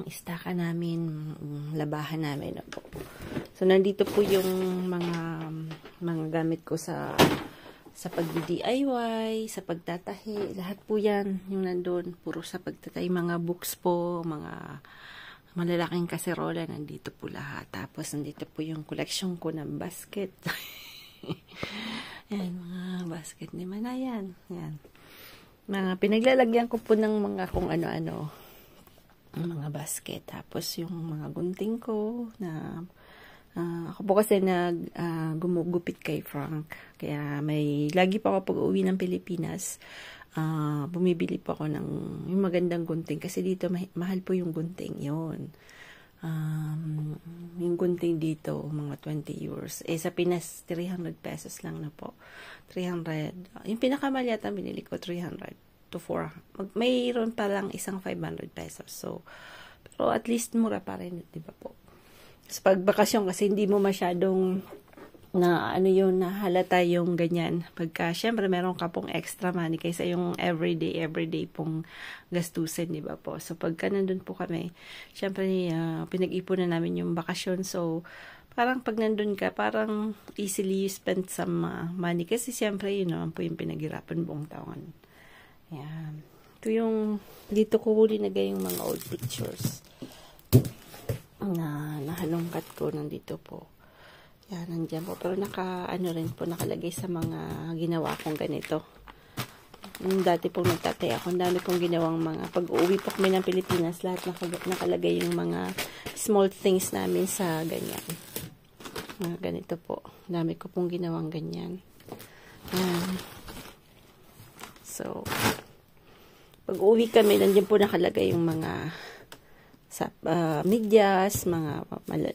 istaka namin, labahan namin na po. So, nandito po yung mga gamit ko sa pag-DIY, sa pagtatahi, lahat po yan, yung nandun, puro sa pagtatahi, mga books po, mga malalaking kaserola, nandito po lahat. Tapos, nandito po yung collection ko ng basket. Yan, mga basket ni Manayan. Yan. Mga pinaglalagyan ko po ng mga kung ano-ano, mga basket. Tapos, yung mga gunting ko na ako po kasi gumugupit kay Frank. Kaya lagi pa ako pag-uwi ng Pilipinas, bumibili po ako ng yung magandang gunting. Kasi dito, mahal po yung gunting. Yun. Yung gunting dito, mga 20 euros. Sa Pinas, 300 pesos lang na po. 300. Yung pinakamali yata binili ko, 300 to 400. Mayroon pa lang isang 500 pesos. So, pero at least mura pa rin, di ba po? Sa pagbakasyon kasi hindi mo masyadong nahalata yung ganyan. Pagka, syempre, meron ka pong extra money kaysa yung everyday pong gastusin, di ba po? So, pagka nandun po kami, syempre, pinag-ipunan namin yung bakasyon. So, parang pag nandun ka, parang easily you spend some money. Kasi, syempre, yun naman po yung pinaghirapan buong taon. Yan. Ito yung, dito ko huli nagay yung mga old pictures na nahalungkat ko nandito po. Yan, nandiyan po. Pero rin po, nakalagay sa mga ginawa kong ganito. Yung dati pong nagtatay ako, ang dami kong ginawang mga, pag-uwi po kami ng Pilipinas, lahat nakalagay yung mga small things namin sa ganyan. Mga ganito po. Dami ko pong ginawang ganyan. Yan. So, pag-uwi kami, nandiyan po nakalagay yung mga medyas, mga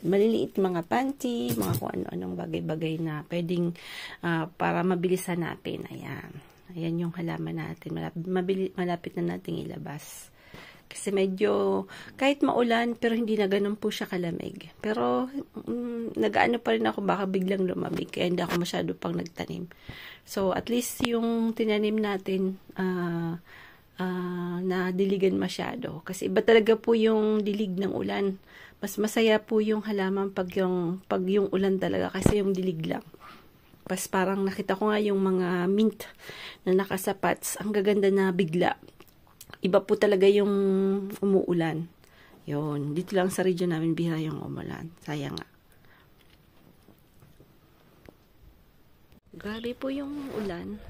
maliliit mga panty, mga kung ano-anong bagay-bagay na pwedeng para mabilis hanapin. Ayan. Ayan yung halaman natin. Malapit na nating ilabas. Kasi medyo, kahit maulan, pero hindi na ganun po siya kalamig. Pero, nag-ano pa rin ako, baka biglang lumamig. Kaya hindi ako masyado pang nagtanim. So, at least yung tinanim natin, na diligan masyado. Kasi iba talaga po yung dilig ng ulan. Mas masaya po yung halaman pag yung ulan talaga kasi yung dilig lang. Pas parang nakita ko nga yung mga mint na nakasapats. Ang gaganda na bigla. Iba po talaga yung umuulan. Yun. Dito lang sa region namin bihira yung umulan. Sayang nga. Grabe po yung ulan.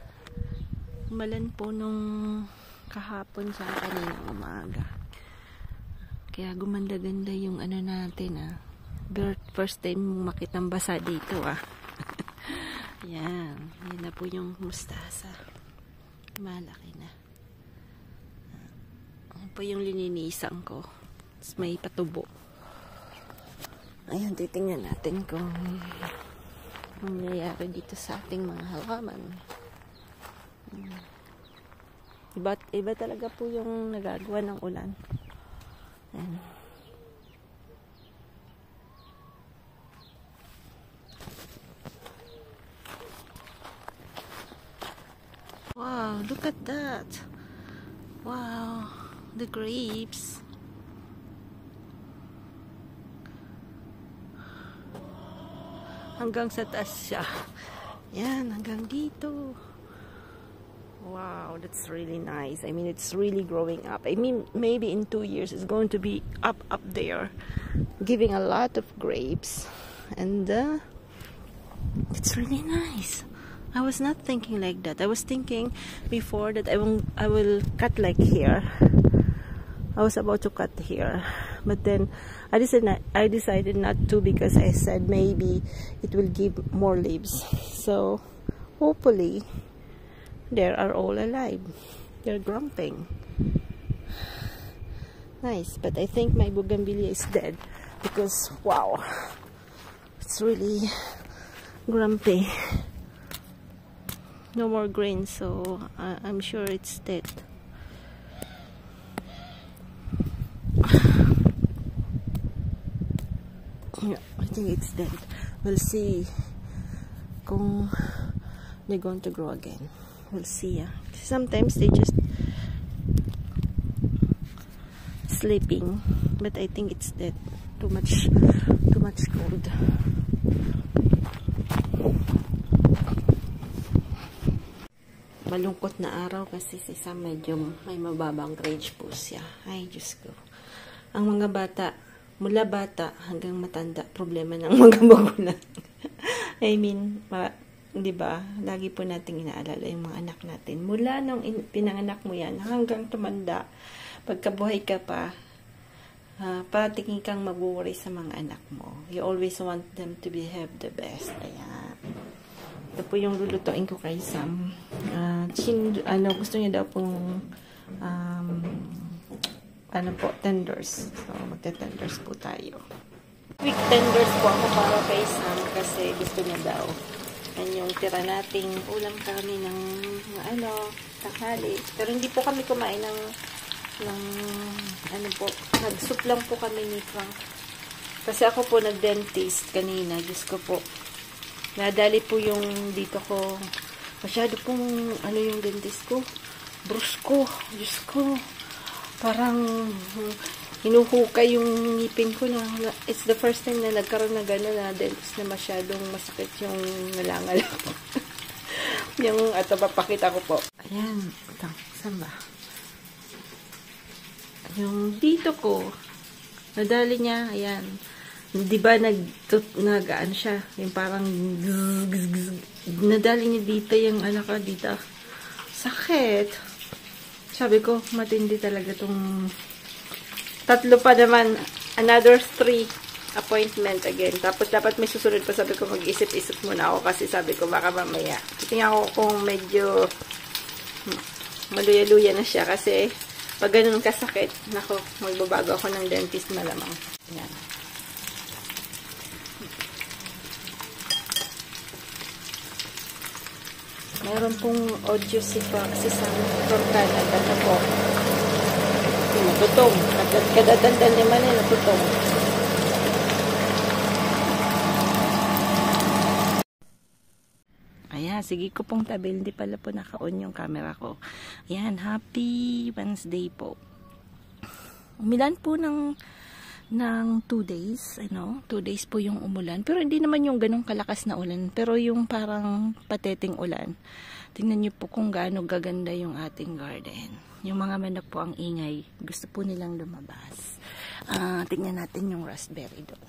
Umalan po nung kahapon sa kaninang umaga. Kaya gumanda-ganda yung ano natin first time makitang basa dito Yan. Yan na po yung mustasa. Malaki na. Yan po yung lininisan ko. Tapos may patubo. Ayan, titingnan natin kung nangyayari dito sa ating mga halaman. Iba talaga po yung nagagawa ng ulan. Ayan. Wow, look at that. Wow, the grapes. Hanggang sa taas siya. Yan, hanggang dito. Wow, that's really nice. I mean, it's really growing up. I mean, maybe in 2 years it's going to be up there, giving a lot of grapes, and it's really nice. I was not thinking like that. I was thinking before that I will cut like here. I was about to cut here, but then I decided not to because I said maybe it will give more leaves. So hopefully they are all alive. They're grumping. Nice, but I think my bougainvillea is dead because wow, it's really grumpy. No more green, so I'm sure it's dead. Yeah, I think it's dead. We'll see kung they're going to grow again. We'll see. Sometimes they just sleeping, but I think it's dead. Too much cold. Malungkot na araw kasi si Sam medyo may mababang grade po siya. Ay, Diyos ko. Ang mga bata, mula bata hanggang matanda, problema ng mga magulang. I mean, di ba? Lagi po nating inaalala yung mga anak natin. Mula nung pinanganak mo yan hanggang tumanda, pagkabuhay ka pa, patingin kang mag-worry sa mga anak mo. You always want them to have the best. Ayan. Ito po yung lulutuin ko kay Sam. Gusto niya daw pong tenders. So, magte-tenders po tayo. Quick tenders po ako para kay Sam kasi gusto niya daw. Yan yung tira nating ulam kami ng tanghali. Pero hindi po kami kumain ng nag-soup lang po kami ni Frank. Kasi ako po nag-dentist kanina. Diyos ko po. Nadali po yung dito ko. Masyado pong yung dentist ko. Brusko. Diyos ko. Parang hinuhukay yung ngipin ko na. It's the first time na nagkaroon na gano'n na dentist na masyadong masakit yung ngalangal ko. Ito papakita ko po. Ayan. Ito. Saan ba? Yung dito ko. Nadali niya. Ayan. Di ba nag-ano siya, yung parang nadali niya dito yung dito. Sakit. Sabi ko, matindi talaga tong tatlo pa naman, another 3 appointment again. Tapos dapat may susunod pa, sabi ko mag-isip-isip muna ako kasi sabi ko baka mamaya. Tingnan ko kung medyo maluya-luya na siya kasi pag ganun kasakit, nako, magbabago ako ng dentist malamang. Yan. Mayroon pong audio si Sam from Canada na po. Natutong. Kadadandan naman eh, natutong. Ayan, sige ko pong tabi. Hindi pala po naka-on yung camera ko. Ayan, happy Wednesday po. Umilan po ng 2 days, 2 days po yung umulan. Pero hindi naman yung ganong kalakas na ulan. Pero yung parang pateting ulan. Tingnan nyo po kung gaano gaganda yung ating garden. Yung mga manok po ang ingay. Gusto po nilang lumabas. Tingnan natin yung raspberry doon.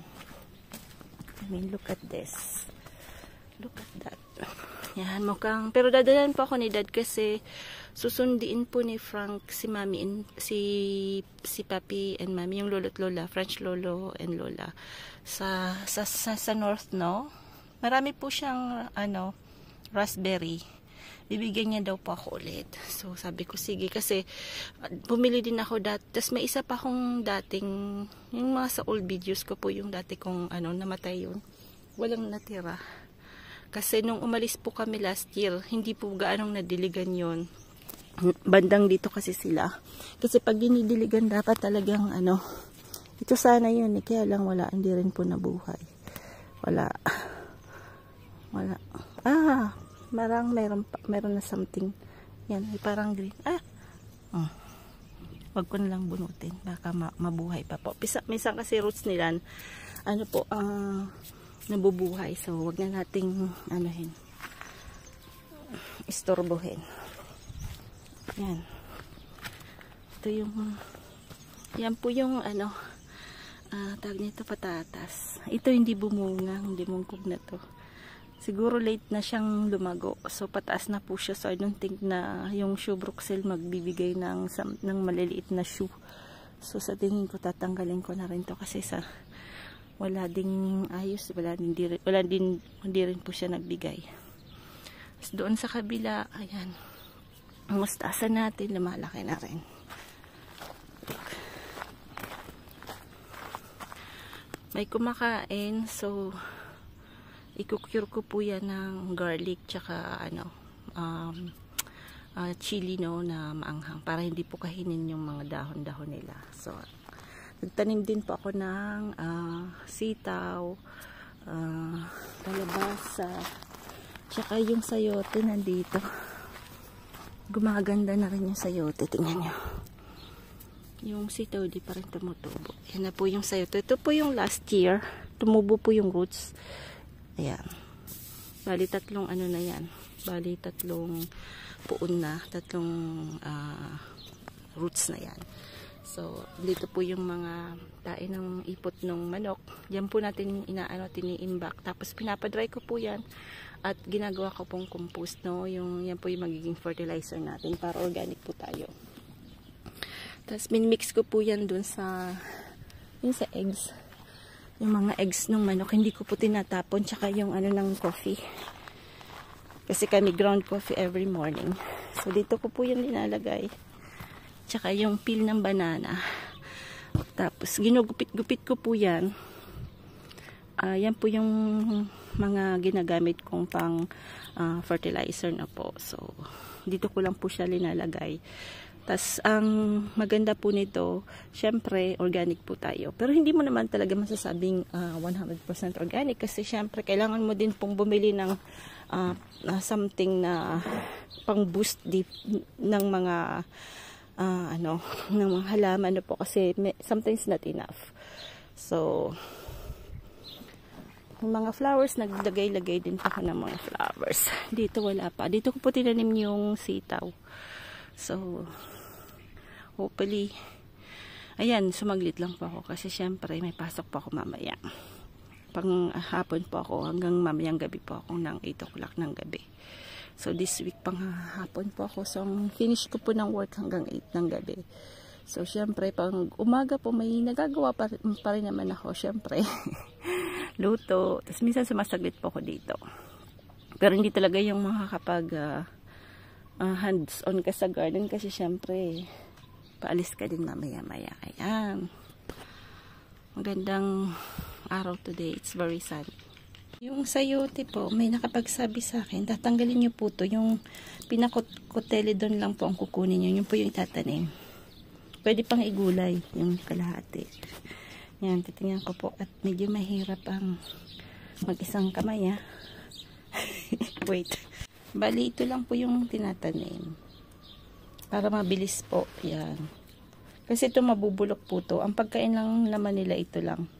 I mean, look at this. Look at that. Yan, mukhang. Pero dadalan po ako ni Dad kasi susundiin po ni Frank si Mami, si Papi and Mami, yung lolo't lola, French lolo and lola sa north, no? Marami po siyang raspberry. Bibigyan niya daw po ako ulit. So sabi ko sige kasi bumili din ako dati. Tapos may isa pa akong dating, yung mga sa old videos ko po, yung dati kong namatay yun. Walang natira. Kasi nung umalis po kami last year, hindi po gaanong nadiligan yun. Bandang dito kasi sila. Kasi pag dinidiligan dapat talagang ito sana yun eh. Kaya lang wala, hindi rin po nabuhay. Wala. Meron na something. Yan, parang green. Wag ko na lang bunutin. Baka mabuhay pa po. Minsan kasi roots nila, nabubuhay. So, wag na nating istorbohin. Yan. Ito yung yan po yung tawag nito, patatas. Ito hindi bumunga, hindi mungkog na to. Siguro late na siyang lumago. So pataas na po siya. So I don't think na yung shoe Bruxelles magbibigay ng maliliit na shoe. So sa tingin ko tatanggalin ko na rin to kasi wala ding ayos, hindi rin po siya nagbigay. So, doon sa kabila, ayan. Ang mustasa natin lumalaki na rin. May kumakain, so i-cure ko po yan ng garlic tsaka chili na maanghang para hindi po kahinin yung mga dahon-dahon nila. So nagtanim din po ako ng sitaw, kalabasa, tsaka yung sayote nandito. Gumaganda na rin yung sayote, tingnan nyo. Yung sitaw di pa rin tumutubo. Yan na po yung sayote. Ito po yung last year. Tumubo po yung roots. Ayan. Bali tatlong ano na yan. Bali tatlong puon na. Tatlong roots na yan. So, dito po yung mga tae ng ipot ng manok. Yan po natin tini-imbak. Tapos pinapadry ko po yan. At ginagawa ko pong compost, no? Yan po yung magiging fertilizer natin para organic po tayo. Tapos minmix ko po yan dun sa eggs. Yung mga eggs ng manok, hindi ko po tinatapon. Tsaka yung ano ng coffee. Kasi kami ground coffee every morning. So dito ko po yan nilalagay. Tsaka yung peel ng banana. Tapos ginugupit-gupit ko po yan. Yan po yung mga ginagamit kong pang fertilizer na po. So dito ko lang po siya linalagay. Tas ang maganda po nito, syempre organic po tayo. Pero hindi mo naman talaga masasabing 100% organic kasi syempre kailangan mo din pong bumili ng something na pang boost ng mga ng mga halaman po kasi sometimes not enough. So yung mga flowers, naglagay-lagay din pa ako ng mga flowers. Dito wala pa. Dito ko po tinanim yung sitaw. So, hopefully, ayan, sumaglit lang po ako kasi syempre may pasok po ako mamaya. Pang hapon po ako hanggang mamayang gabi po ako ng 8 o'clock ng gabi. So, this week pang hapon po ako. So, finish ko po ng work hanggang 8 ng gabi. So, syempre, pang umaga po may nagagawa pa rin naman ako, syempre. Luto. Tapos, minsan sumasaglit po ako dito. Pero hindi talaga yung makakapag hands-on ka sa garden kasi syempre paalis ka din mamaya-maya. Ayan. Magandang araw today. It's very sunny. Yung sayote po, may nakapagsabi sa akin, tatanggalin nyo po to. Yung pinakotelidon lang po ang kukunin nyo. Yun po yung itatanim. Pwede pang igulay yung kalahati. Yan, titingnan ko po. At medyo mahirap ang mag-isang kamay, Wait. Bali, ito lang po yung tinatanim. Para mabilis po. Yan. Kasi ito mabubulok po to. Ang pagkain lang naman nila ito lang.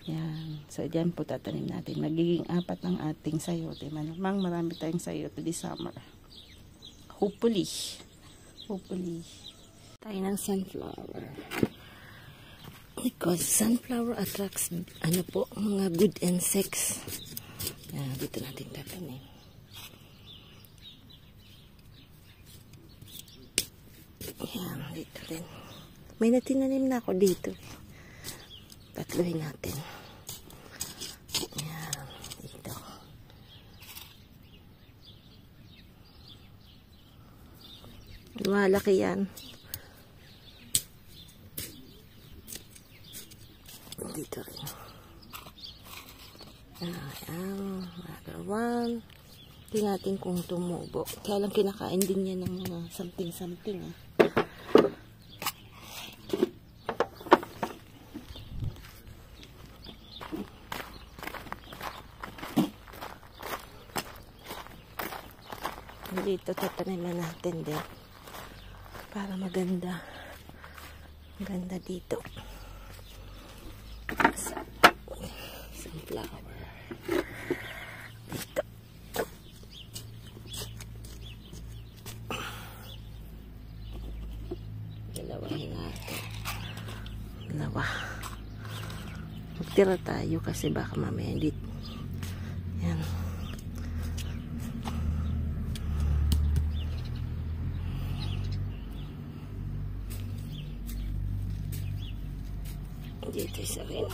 Yan. So, diyan po tatanim natin. Magiging 4 ang ating sayote. Malamang marami tayong sayote this summer. Hopefully. Hopefully. Tayo ng sunflower. Because sunflower attracts mga good insects. Yan. Dito natin tatanim. Yan, dito rin. May natinanim na ako dito. Tatluhin natin. Yan, dito. Malaki yan. Dito rin. Ayan, another one. Tingnan natin kung tumubo. Kaya lang kinakain din yan ng mga something-something, Dito tataniman natin din para maganda dito. Sunflower dito. Dalawahin natin. Dalawa. Magtira tayo kasi baka mamaya dito. Yan. Dito isa rin.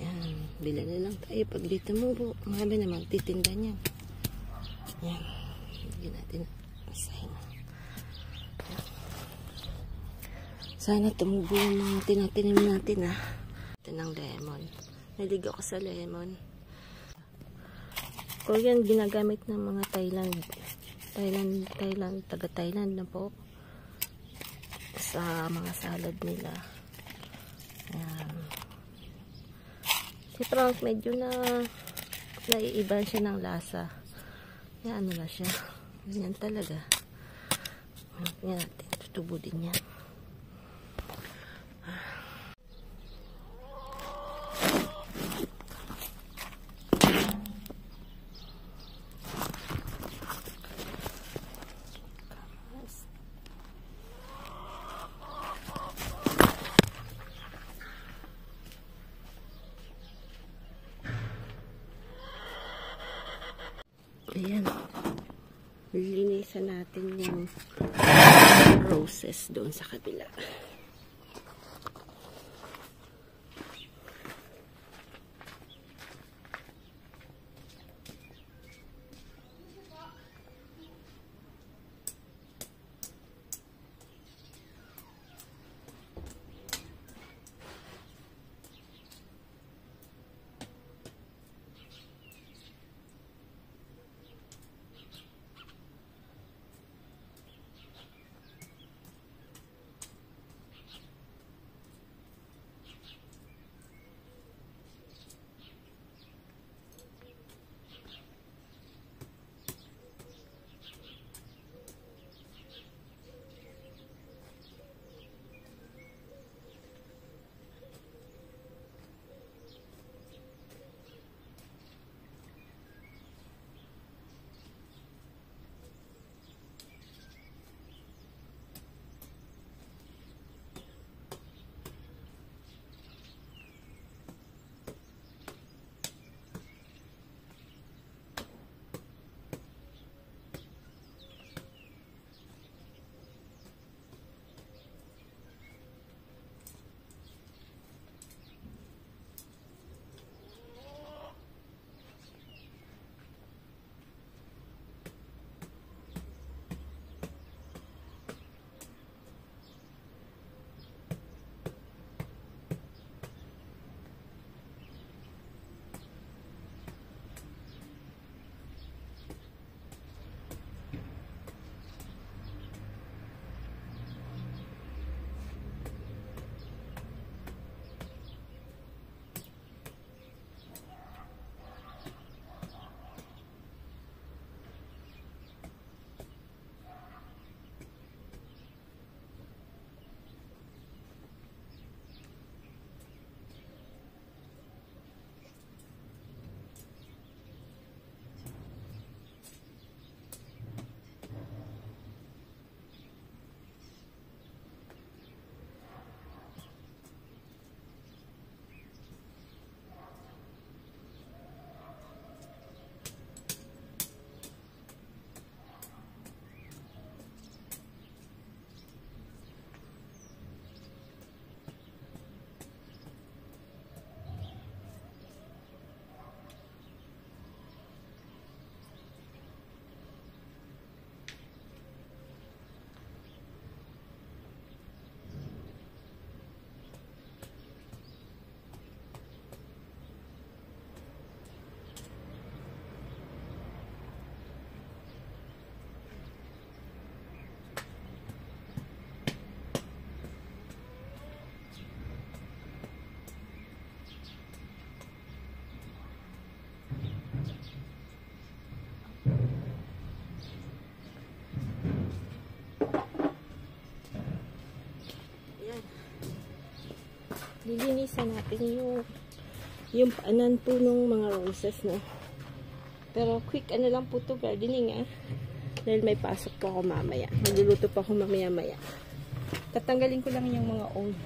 Yan. Bila na lang tayo pag dito mo. Marami naman titinda niyan. Yan. Bigyan natin isahin. Sana tumubo yung mga tinatinim natin, Ito ng lemon. Nalig ako sa lemon. So yan, ginagamit ng mga taga Thailand na po. Sa mga salad nila. Ayan. Si Frank medyo naiiba siya ng lasa. Yan, ano na siya. Ganyan talaga. Tingnan natin. tubo din yan. Ayan. Linisan natin yung roses doon sa kabila. Lilinisan natin yung paanan po ng mga roses, no? Pero quick ano lang po to gardening, dahil may pasok po ako mamaya. Magluluto po ako mamaya-maya. Tatanggalin ko lang yung mga old.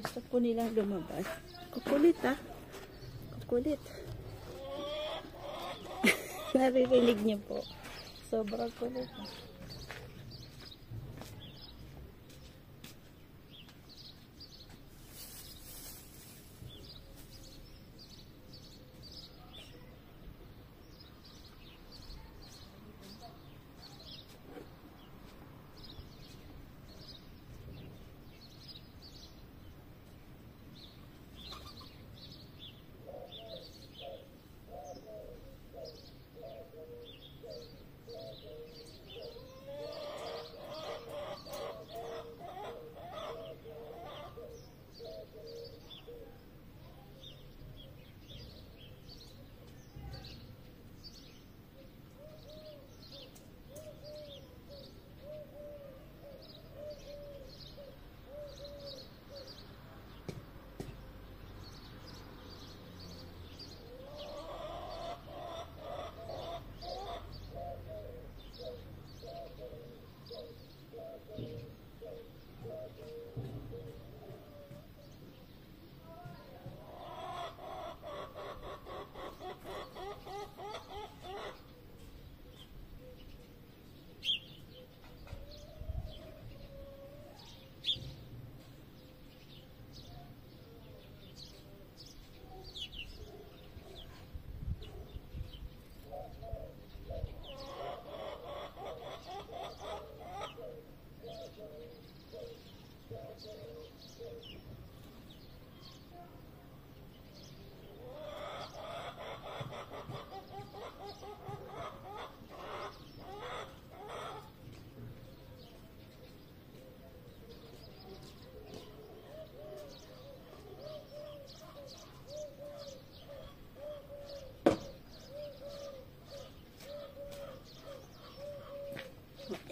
Gusto po nilang lumabas. Kukulit ah. Kukulit. Naririnig niyo po. Sobrang kulit ah.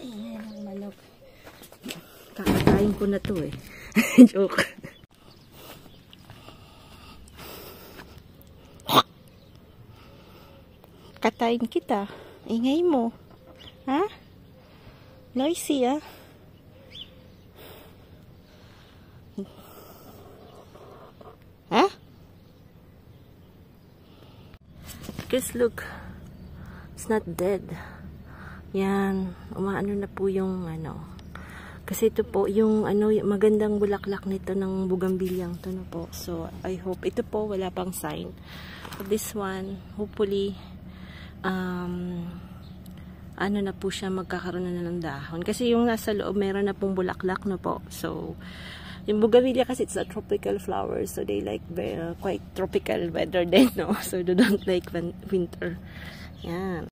Ayan ang manok. Kakakain ko na to eh. Joke. Katayin kita. Ingay mo. Ha? Noisy ah. Ha? Guys, look. It's not dead. Yan, umaano na po yung ano. Kasi ito po yung ano, yung magandang bulaklak nito ng bugambilyang to na po. So, I hope ito po wala pang sign. So, this one, hopefully ano na po siya, magkakaroon na ng dahon. Kasi yung nasa loob meron na pong bulaklak na po. So, yung bougainvillea kasi it's a tropical flower. So, they like quite tropical weather din, no? So, they don't like winter. Yan.